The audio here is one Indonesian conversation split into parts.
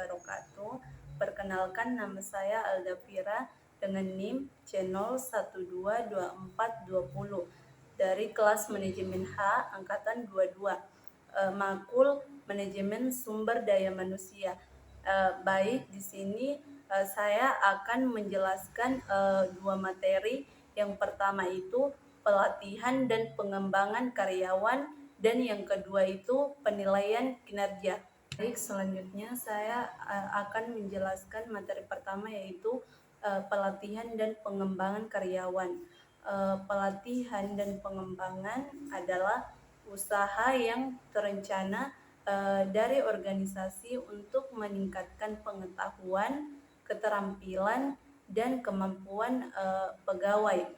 wabarakatuh. Perkenalkan, nama saya Aldafira dengan NIM C01224220 dari kelas Manajemen H Angkatan 22, Makul Manajemen Sumber Daya Manusia. Baik, di sini saya akan menjelaskan dua materi. Yang pertama itu pelatihan dan pengembangan karyawan, dan yang kedua itu penilaian kinerja. Baik, selanjutnya saya akan menjelaskan materi pertama, yaitu pelatihan dan pengembangan karyawan. Pelatihan dan pengembangan adalah usaha yang terencana dari organisasi untuk meningkatkan pengetahuan, keterampilan, dan kemampuan pegawai.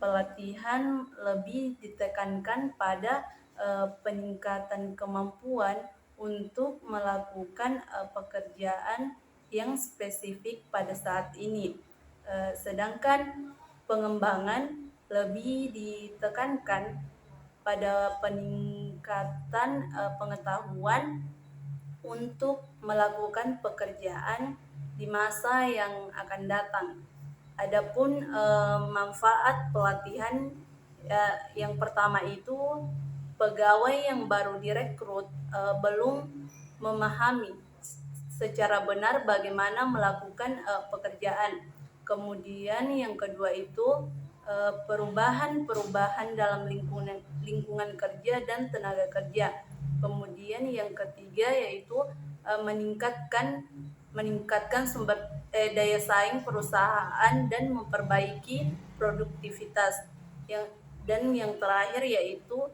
Pelatihan lebih ditekankan pada peningkatan kemampuan untuk melakukan pekerjaan yang spesifik pada saat ini. Sedangkan pengembangan lebih ditekankan pada peningkatan pengetahuan untuk melakukan pekerjaan di masa yang akan datang. Adapun manfaat pelatihan, yang pertama itu pegawai yang baru direkrut belum memahami secara benar bagaimana melakukan pekerjaan. Kemudian yang kedua itu perubahan dalam lingkungan kerja dan tenaga kerja. Kemudian yang ketiga yaitu meningkatkan sumber daya saing perusahaan dan memperbaiki produktivitas. Dan yang terakhir yaitu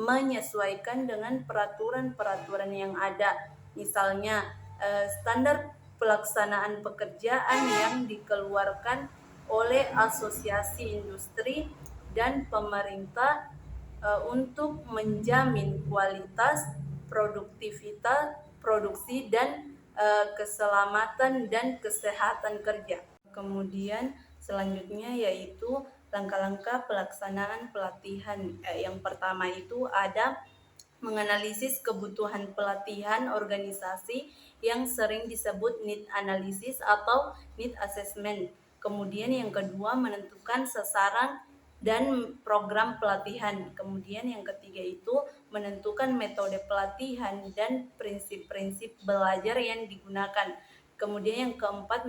menyesuaikan dengan peraturan-peraturan yang ada. Misalnya standar pelaksanaan pekerjaan yang dikeluarkan oleh asosiasi industri dan pemerintah untuk menjamin kualitas, produktivitas, produksi, dan keselamatan dan kesehatan kerja. Kemudian selanjutnya yaitu langkah-langkah pelaksanaan pelatihan. Yang pertama itu ada menganalisis kebutuhan pelatihan organisasi yang sering disebut need analysis atau need assessment. Kemudian yang kedua menentukan sasaran dan program pelatihan. Kemudian yang ketiga itu menentukan metode pelatihan dan prinsip-prinsip belajar yang digunakan. Kemudian yang keempat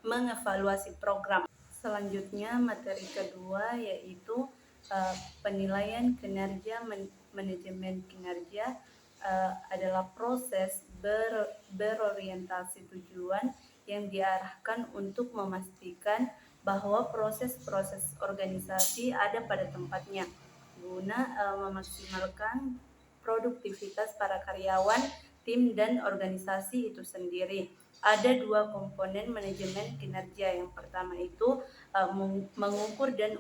mengevaluasi program. Selanjutnya materi kedua yaitu penilaian kinerja. Manajemen kinerja adalah proses berorientasi tujuan yang diarahkan untuk memastikan bahwa proses-proses organisasi ada pada tempatnya guna memaksimalkan produktivitas para karyawan, tim, dan organisasi itu sendiri. Ada dua komponen manajemen kinerja. Yang pertama itu mengukur dan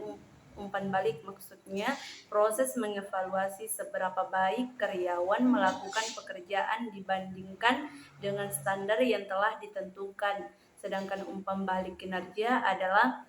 umpan balik, maksudnya proses mengevaluasi seberapa baik karyawan melakukan pekerjaan dibandingkan dengan standar yang telah ditentukan. Sedangkan umpan balik kinerja adalah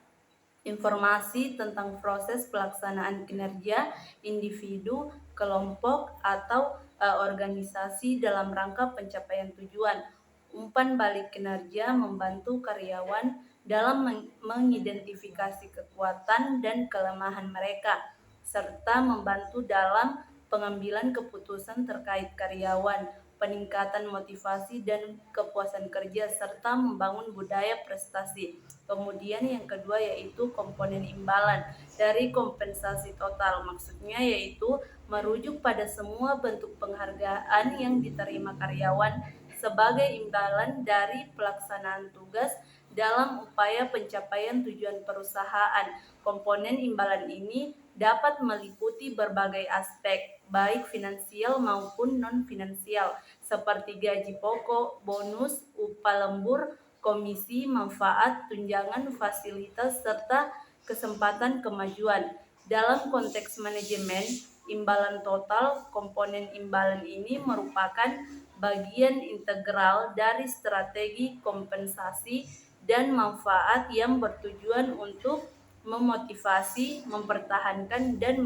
informasi tentang proses pelaksanaan kinerja individu, kelompok, atau organisasi dalam rangka pencapaian tujuan. Umpan balik kinerja membantu karyawan dalam mengidentifikasi kekuatan dan kelemahan mereka, serta membantu dalam pengambilan keputusan terkait karyawan, peningkatan motivasi dan kepuasan kerja, serta membangun budaya prestasi. Kemudian yang kedua yaitu komponen imbalan dari kompensasi total, maksudnya yaitu merujuk pada semua bentuk penghargaan yang diterima karyawan sebagai imbalan dari pelaksanaan tugas dalam upaya pencapaian tujuan perusahaan. Komponen imbalan ini dapat meliputi berbagai aspek, baik finansial maupun non-finansial, seperti gaji pokok, bonus, upah lembur, komisi, manfaat, tunjangan, fasilitas, serta kesempatan kemajuan. Dalam konteks manajemen imbalan total, komponen imbalan ini merupakan bagian integral dari strategi kompensasi dan manfaat yang bertujuan untuk memotivasi, mempertahankan, dan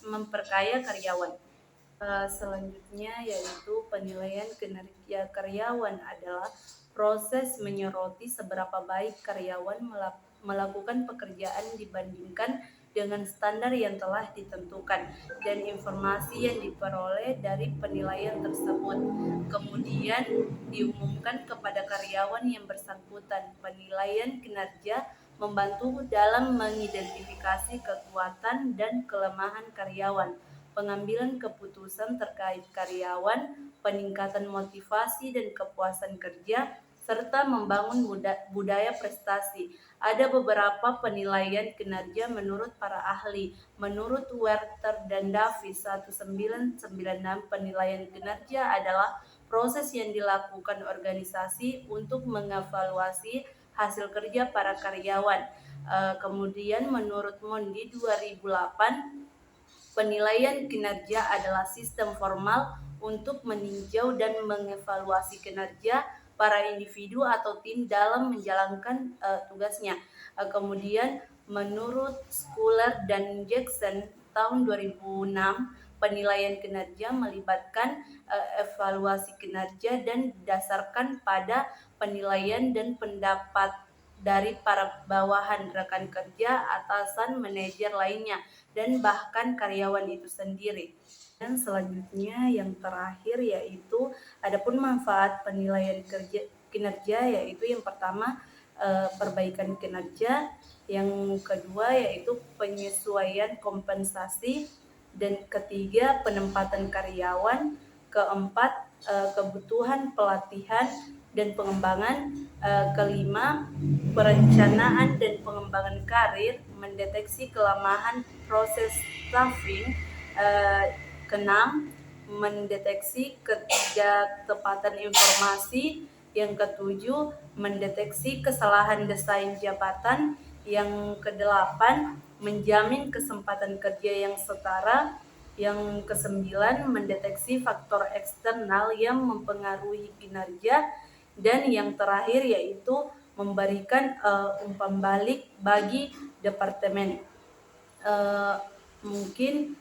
memperkaya karyawan. Selanjutnya yaitu penilaian kinerja karyawan adalah proses menyoroti seberapa baik karyawan melakukan pekerjaan dibandingkan dengan standar yang telah ditentukan dan informasi yang diperoleh dari penilaian tersebut. Kemudian diumumkan kepada karyawan yang bersangkutan. Penilaian kinerja membantu dalam mengidentifikasi kekuatan dan kelemahan karyawan, pengambilan keputusan terkait karyawan, peningkatan motivasi dan kepuasan kerja, serta membangun budaya prestasi. Ada beberapa penilaian kinerja menurut para ahli. Menurut Werther dan Davis 1996, penilaian kinerja adalah proses yang dilakukan organisasi untuk mengevaluasi hasil kerja para karyawan. Kemudian menurut Mondi 2008, penilaian kinerja adalah sistem formal untuk meninjau dan mengevaluasi kinerja para individu atau tim dalam menjalankan tugasnya. Kemudian menurut Schuller dan Jackson tahun 2006, penilaian kinerja melibatkan evaluasi kinerja dan didasarkan pada penilaian dan pendapat dari para bawahan, rekan kerja, atasan, manajer lainnya, dan bahkan karyawan itu sendiri. Dan selanjutnya yang terakhir yaitu adapun manfaat penilaian kinerja, yaitu yang pertama perbaikan kinerja, yang kedua yaitu penyesuaian kompensasi, dan ketiga penempatan karyawan, keempat kebutuhan pelatihan dan pengembangan, kelima perencanaan dan pengembangan karir, mendeteksi kelemahan proses staffing, keenam mendeteksi ketidaktepatan informasi, yang ketujuh mendeteksi kesalahan desain jabatan, yang kedelapan menjamin kesempatan kerja yang setara, yang kesembilan mendeteksi faktor eksternal yang mempengaruhi kinerja, dan yang terakhir yaitu memberikan umpan balik bagi departemen. Mungkin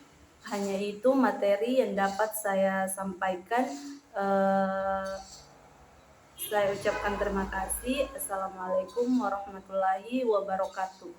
hanya itu materi yang dapat saya sampaikan. Saya ucapkan terima kasih. Assalamualaikum warahmatullahi wabarakatuh.